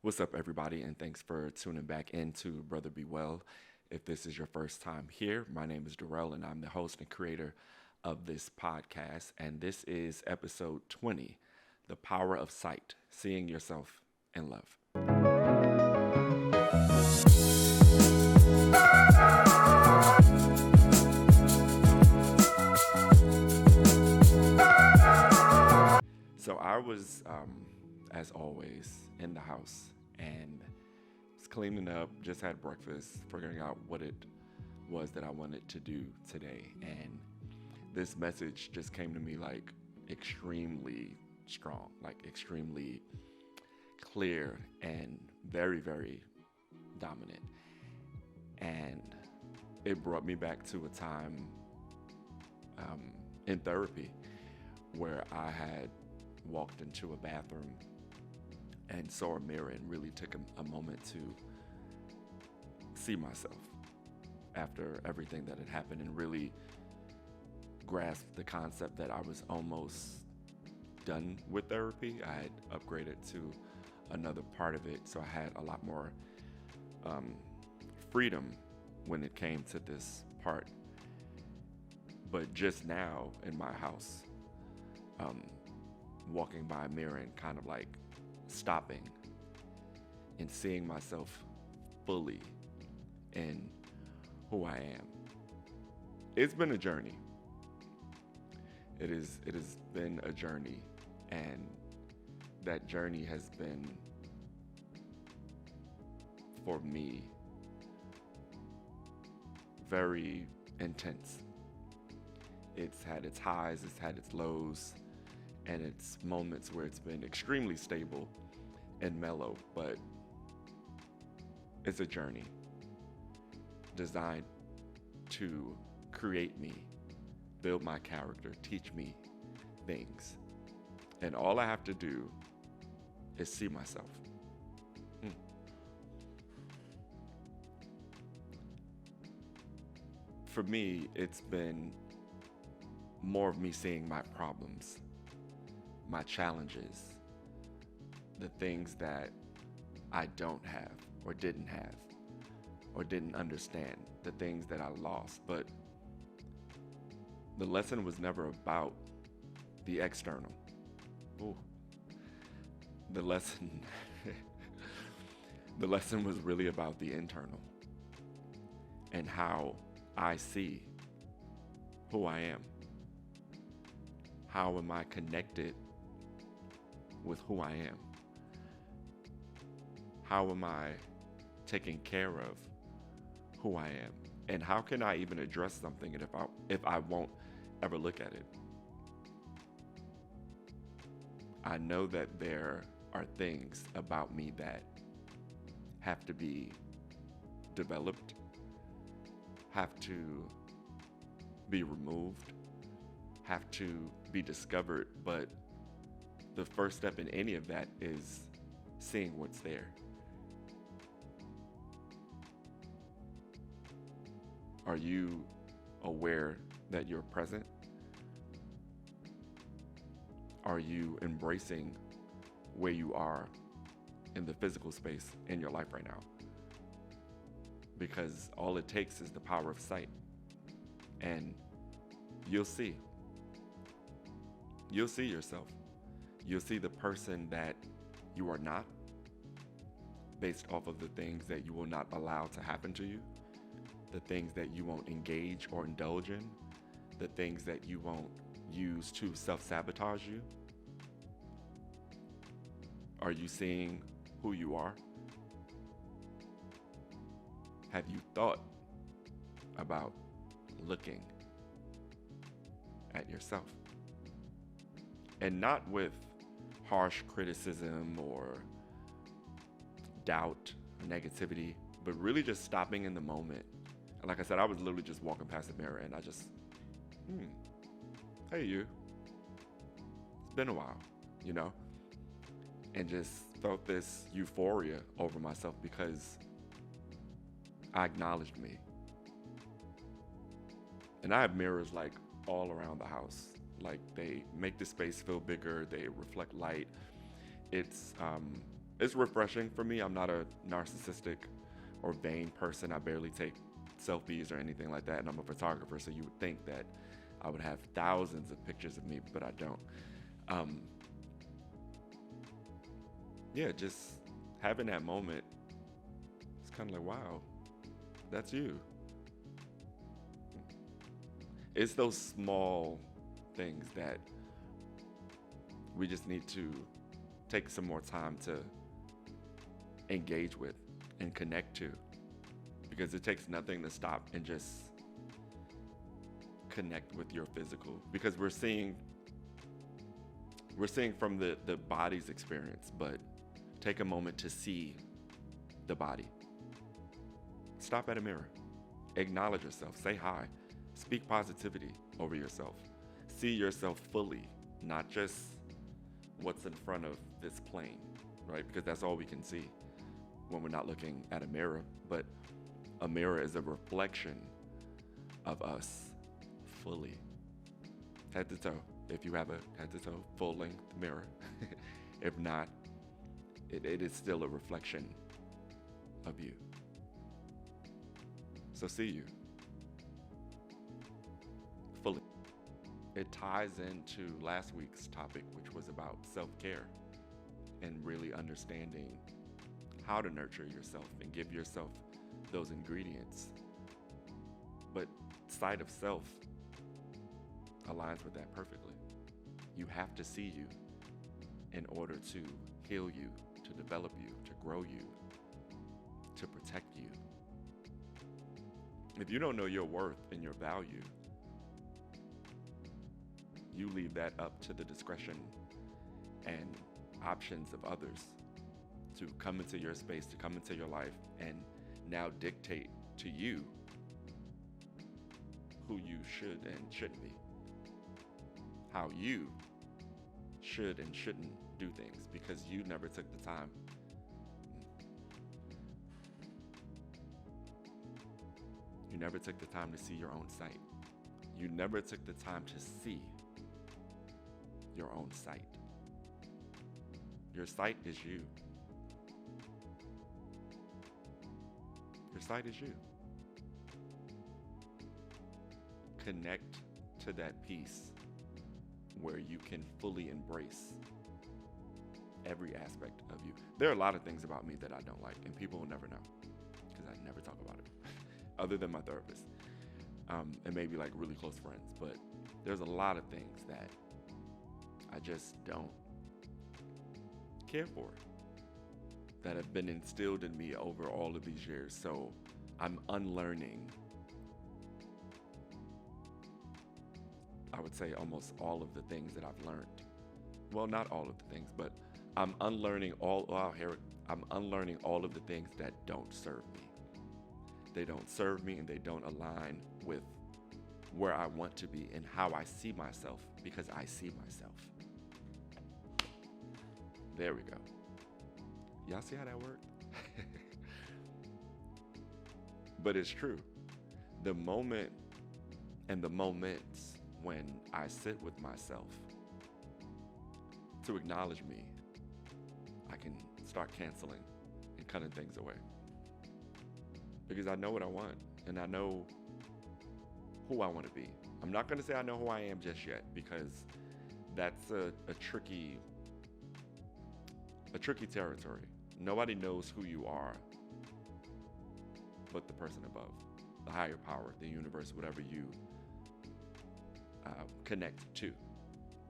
What's up, everybody, and thanks for tuning back into Brother Be Well. If this is your first time here, my name is Darrell, and I'm the host and creator of this podcast. And this is episode 20, The Power of Sight, Seeing Yourself in Love. So I was, as always, in the house and was cleaning up, just had breakfast, figuring out what it was that I wanted to do today. And this message just came to me like extremely strong, like extremely clear and very, very dominant. And it brought me back to a time in therapy where I had walked into a bathroom and saw a mirror and really took a moment to see myself after everything that had happened and really grasped the concept that I was almost done with therapy. I had upgraded to another part of it, so I had a lot more freedom when it came to this part. But just now in my house, walking by a mirror and kind of like stopping and seeing myself fully in who I am. It's been a journey. It has been a journey, and that journey has been, for me, very intense. It's had its highs, it's had its lows, and it's moments where it's been extremely stable and mellow, but it's a journey designed to create me, build my character, teach me things. And all I have to do is see myself. For me, it's been more of me seeing my problems, my challenges, the things that I don't have or didn't have or didn't understand, the things that I lost. But the lesson was never about the external. Ooh. The lesson the lesson was really about the internal and how I see who I am. How am I connected with who I am? How am I taking care of who I am? And how can I even address something if I won't ever look at it? I know that there are things about me that have to be developed, have to be removed, have to be discovered, but the first step in any of that is seeing what's there. Are you aware that you're present? Are you embracing where you are in the physical space in your life right now? Because all it takes is the power of sight, and you'll see. You'll see yourself. You'll see the person that you are not, based off of the things that you will not allow to happen to you, the things that you won't engage or indulge in, the things that you won't use to self-sabotage you. Are you seeing who you are? Have you thought about looking at yourself? And not with harsh criticism or doubt, negativity, but really just stopping in the moment. And like I said, I was literally just walking past the mirror and I just, hey you, it's been a while, you know? And just felt this euphoria over myself because I acknowledged me. And I have mirrors like all around the house. Like they make the space feel bigger, they reflect light. It's It's refreshing for me. I'm not a narcissistic or vain person. I barely take selfies or anything like that. And I'm a photographer, so you would think that I would have thousands of pictures of me, but I don't. Um, yeah, just having that moment, it's kind of like, wow, that's you. It's those small things that we just need to take some more time to engage with and connect to, because it takes nothing to stop and just connect with your physical, because we're seeing from the body's experience, but take a moment to see the body. Stop at a mirror, acknowledge yourself, say hi, speak positivity over yourself, see yourself fully, not just what's in front of this plane, right? Because that's all we can see when we're not looking at a mirror. But a mirror is a reflection of us fully, head to toe. If you have a head to toe full length mirror, if not, it is still a reflection of you. So see you fully. It ties into last week's topic, which was about self care and really understanding how to nurture yourself and give yourself those ingredients. But sight of self aligns with that perfectly. You have to see you in order to heal you, to develop you, to grow you, to protect you. If you don't know your worth and your value, you leave that up to the discretion and options of others to come into your space, to come into your life, and now dictate to you who you should and shouldn't be, how you should and shouldn't do things, because you never took the time. You never took the time to see your own sight. You never took the time to see your own sight. Your sight is you. Your sight is you. Connect to that peace where you can fully embrace every aspect of you. There are a lot of things about me that I don't like, and people will never know because I never talk about it, other than my therapist, and maybe like really close friends. But there's a lot of things that I just don't care for, that have been instilled in me over all of these years. So I'm unlearning, I would say, almost all of the things that I've learned. Well, not all of the things, but I'm unlearning I'm unlearning all of the things that don't serve me. They don't serve me and they don't align with where I want to be and how I see myself, because I see myself. There we go. Y'all see how that worked? But it's true. The moment and the moments when I sit with myself to acknowledge me, I can start canceling and cutting things away. Because I know what I want and I know who I want to be. I'm not going to say I know who I am just yet, because that's a tricky territory. Nobody knows who you are but the person above, the higher power, the universe, whatever you connect to.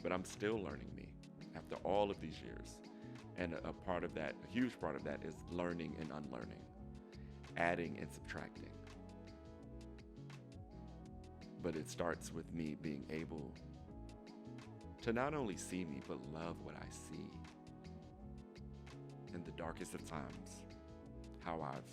But I'm still learning me after all of these years. And a part of that, a huge part of that, is learning and unlearning, adding and subtracting. But it starts with me being able to not only see me, but love what I see. In the darkest of times, how I've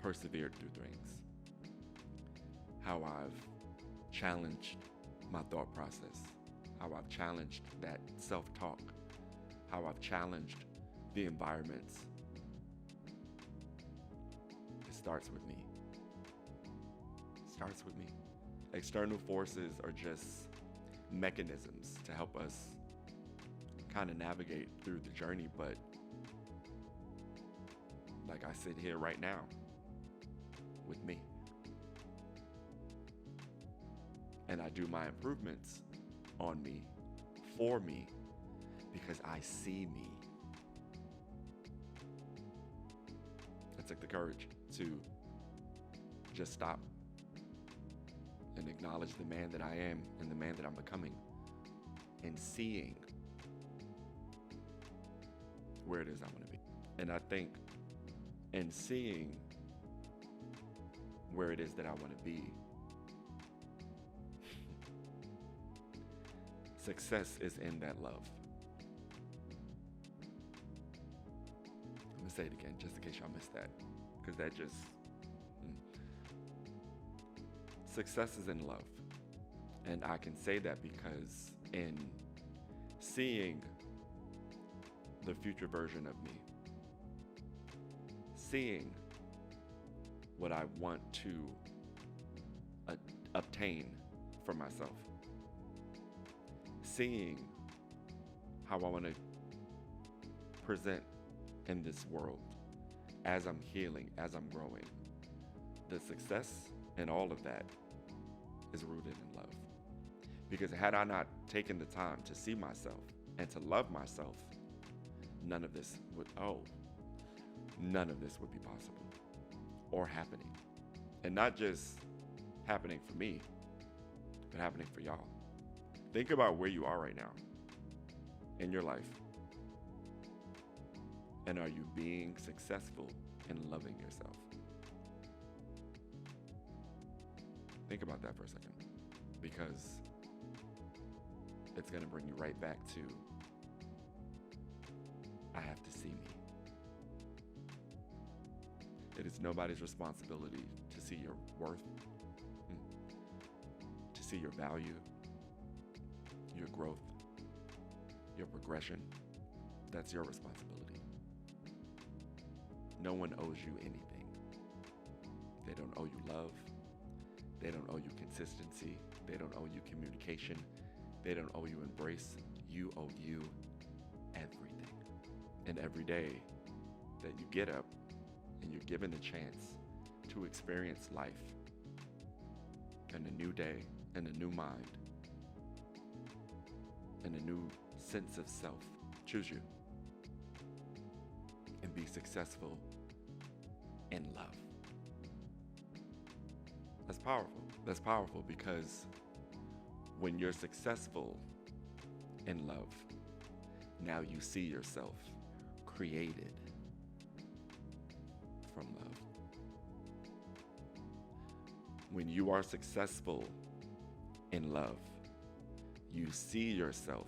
persevered through things, how I've challenged my thought process, how I've challenged that self-talk, how I've challenged the environments. It starts with me. It starts with me. External forces are just mechanisms to help us kind of navigate through the journey, but like I sit here right now with me. And I do my improvements on me, for me, because I see me. I took the courage to just stop and acknowledge the man that I am and the man that I'm becoming, and seeing where it is I want to be. And I think in seeing where it is that I want to be, success is in that love. I'm going to say it again just in case y'all missed that, because that just success is in love. And I can say that because in seeing the future version of me, seeing what I want to obtain for myself, seeing how I want to present in this world as I'm healing, as I'm growing, the success in all of that is rooted in love. Because had I not taken the time to see myself and to love myself, none of this would be possible or happening. And not just happening for me, but happening for y'all. Think about where you are right now in your life. And are you being successful in loving yourself? Think about that for a second, because it's going to bring you right back to, I have to see me. It is nobody's responsibility to see your worth, to see your value, your growth, your progression. That's your responsibility. No one owes you anything. They don't owe you love. They don't owe you consistency. They don't owe you communication. They don't owe you embrace. You owe you everything. And every day that you get up and you're given the chance to experience life in a new day, in a new mind, in a new sense of self, choose you and be successful in love. That's powerful. That's powerful because when you're successful in love, now you see yourself created from love. When you are successful in love, you see yourself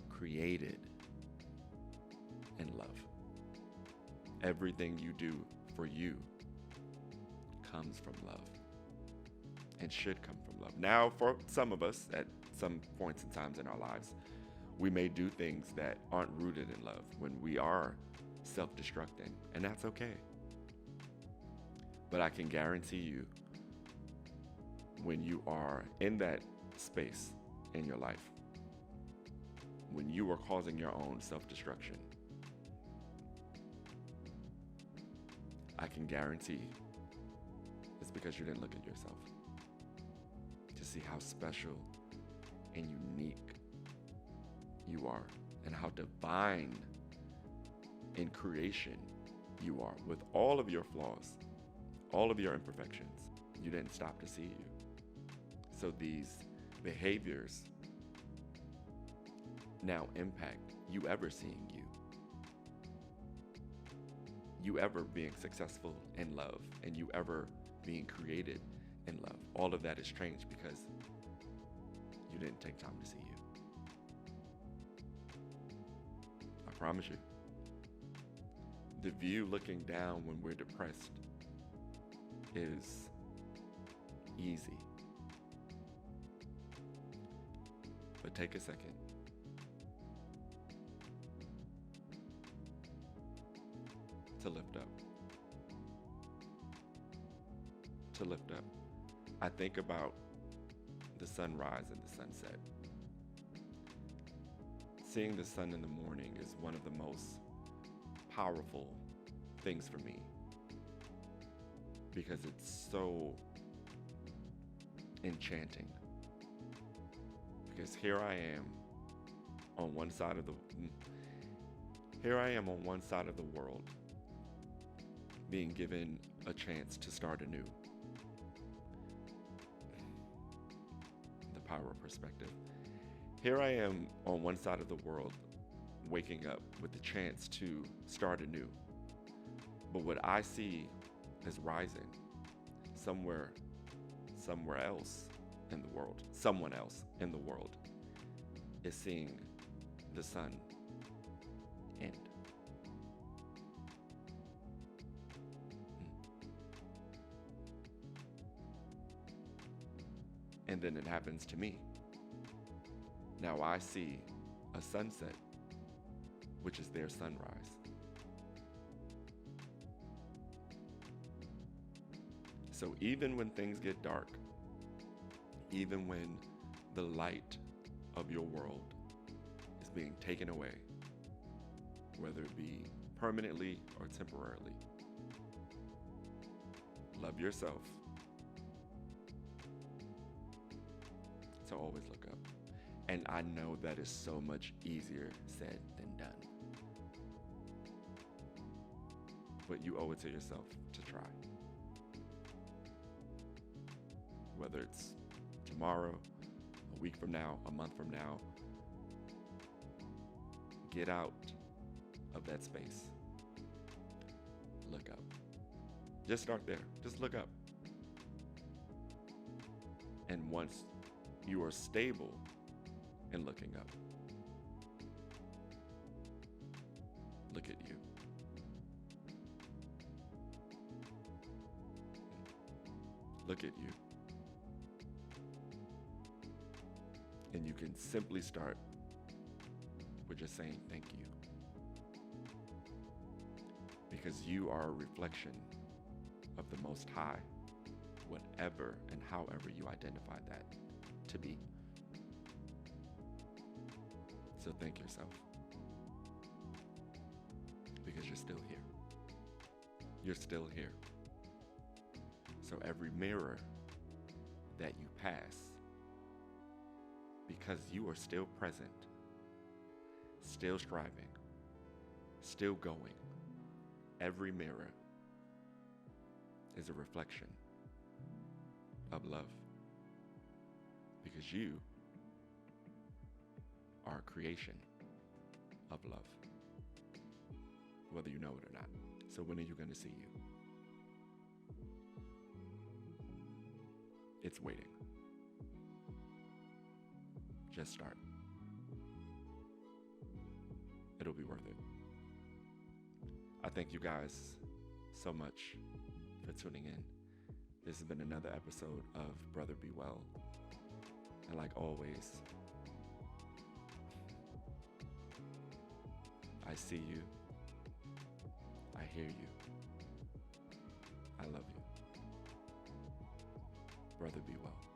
created in love. Everything you do for you comes from love and should come from love. Now, for some of us, at some points and times in our lives, we may do things that aren't rooted in love when we are self-destructing, and that's okay. But I can guarantee you, when you are in that space in your life, when you are causing your own self-destruction, I can guarantee it's because you didn't look at yourself to see how special and unique you are and how divine in creation you are with all of your flaws, all of your imperfections. You didn't stop to see you. So these behaviors now impact you ever seeing you. You ever being successful in love, and you ever being created in love. All of that is changed because you didn't take time to see you. I promise you. The view looking down when we're depressed is easy. But take a second. To lift up. To lift up. I think about the sunrise and the sunset. Seeing the sun in the morning is one of the most powerful things for me because it's so enchanting. Because on one side of the here I am on one side of the world being given a chance to start anew. The power of perspective. Here I am on one side of the world waking up with the chance to start anew. But what I see is rising somewhere else in the world, someone else in the world is seeing the sun end. And then it happens to me. Now I see a sunset, which is their sunrise. So even when things get dark, even when the light of your world is being taken away, whether it be permanently or temporarily, love yourself. So always look up. And I know that is so much easier said than done. But you owe it to yourself to try. Whether it's tomorrow, a week from now, a month from now, get out of that space. Look up. Just start there. Just look up. And once you are stable in looking up, look at you. Look at you. And you can simply start with just saying thank you. Because you are a reflection of the Most High, whatever and however you identify that to be. So thank yourself. Because you're still here. You're still here. So every mirror that you pass, because you are still present, still striving, still going, every mirror is a reflection of love. Because you are a creation of love, whether you know it or not. So when are you going to see you? It's waiting. Just start. It'll be worth it. I thank you guys so much for tuning in. This has been another episode of Brother Be Well. And like always, I see you. I hear you. I love you. Brother Be Well.